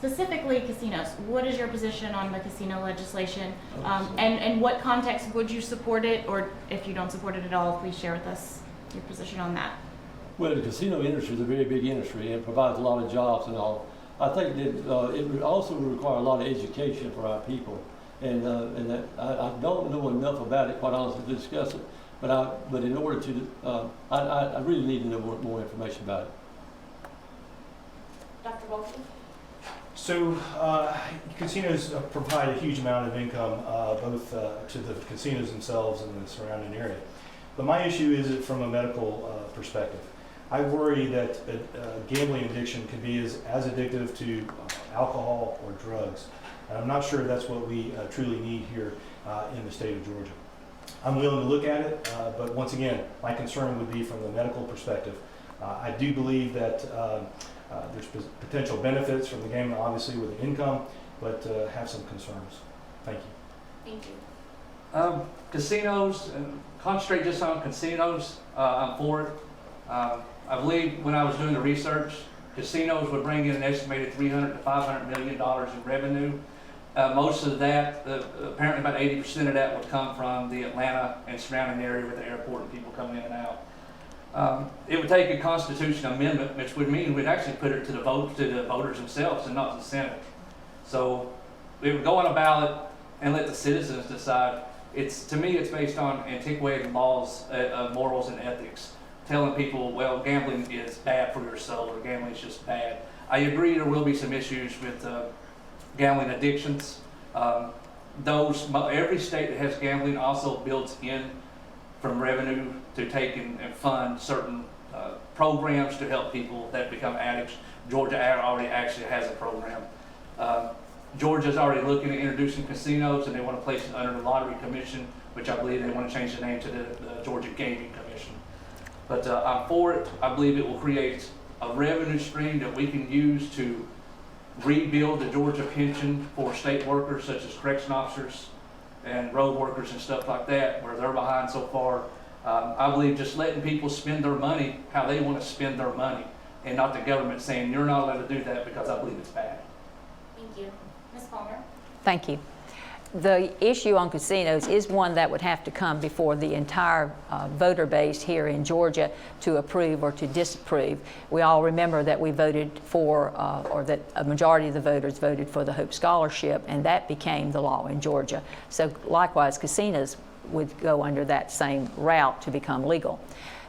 specifically casinos. What is your position on the casino legislation? And what context would you support it, or if you don't support it at all, please share with us your position on that. Well, the casino industry is a very big industry and provides a lot of jobs and all. I think that it also would require a lot of education for our people, and that I don't know enough about it, quite honestly, to discuss it. But in order to, I really need to know more information about it. Dr. Wolfson? So casinos provide a huge amount of income, both to the casinos themselves and the surrounding area. But my issue is from a medical perspective. I worry that gambling addiction can be as addictive to alcohol or drugs. And I'm not sure that's what we truly need here in the state of Georgia. I'm willing to look at it, but once again, my concern would be from the medical perspective. I do believe that there's potential benefits from the game, obviously with the income, but have some concerns. Thank you. Thank you. Casinos, and concentrate just on casinos, I'm for it. I believe when I was doing the research, casinos would bring in an estimated $300 to $500 million in revenue. Most of that, apparently about 80% of that would come from the Atlanta and surrounding area with the airport and people coming in and out. It would take a constitutional amendment, which would mean we'd actually put it to the voters themselves and not the Senate. So it would go on a ballot and let the citizens decide. To me, it's based on antiquated laws of morals and ethics, telling people, well, gambling is bad for your soul, or gambling is just bad. I agree there will be some issues with gambling addictions. Every state that has gambling also builds in from revenue to take and fund certain programs to help people that become addicts. Georgia already actually has a program. Georgia's already looking at introducing casinos, and they want to place it under the Lottery Commission, which I believe they want to change the name to the Georgia Gaming Commission. But I'm for it. I believe it will create a revenue stream that we can use to rebuild the Georgia pension for state workers such as correction officers and road workers and stuff like that, where they're behind so far. I believe just letting people spend their money how they want to spend their money, and not the government saying you're not allowed to do that, because I believe it's bad. Thank you. Ms. Palmer? Thank you. The issue on casinos is one that would have to come before the entire voter base here in Georgia to approve or to disapprove. We all remember that we voted for, or that a majority of the voters voted for the Hope Scholarship, and that became the law in Georgia. So likewise, casinos would go under that same route to become legal.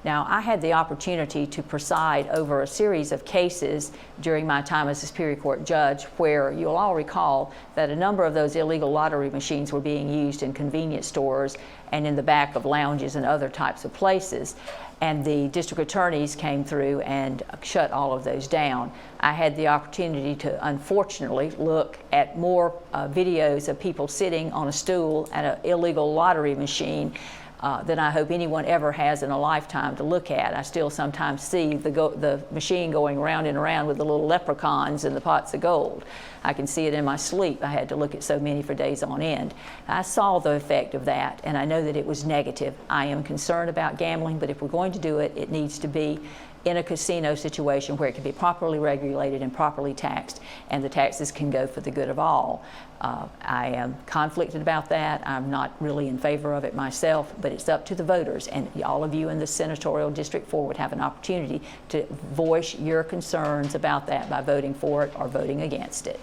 Now, I had the opportunity to preside over a series of cases during my time as a Superior Court judge, where you'll all recall that a number of those illegal lottery machines were being used in convenience stores and in the back of lounges and other types of places. And the district attorneys came through and shut all of those down. I had the opportunity to, unfortunately, look at more videos of people sitting on a stool at an illegal lottery machine than I hope anyone ever has in a lifetime to look at. I still sometimes see the machine going round and around with the little leprechauns and the pots of gold. I can see it in my sleep. I had to look at so many for days on end. I saw the effect of that, and I know that it was negative. I am concerned about gambling, but if we're going to do it, it needs to be in a casino situation where it can be properly regulated and properly taxed, and the taxes can go for the good of all. I am conflicted about that. I'm not really in favor of it myself, but it's up to the voters, and all of you in the Senatorial District 4 would have an opportunity to voice your concerns about that by voting for it or voting against it.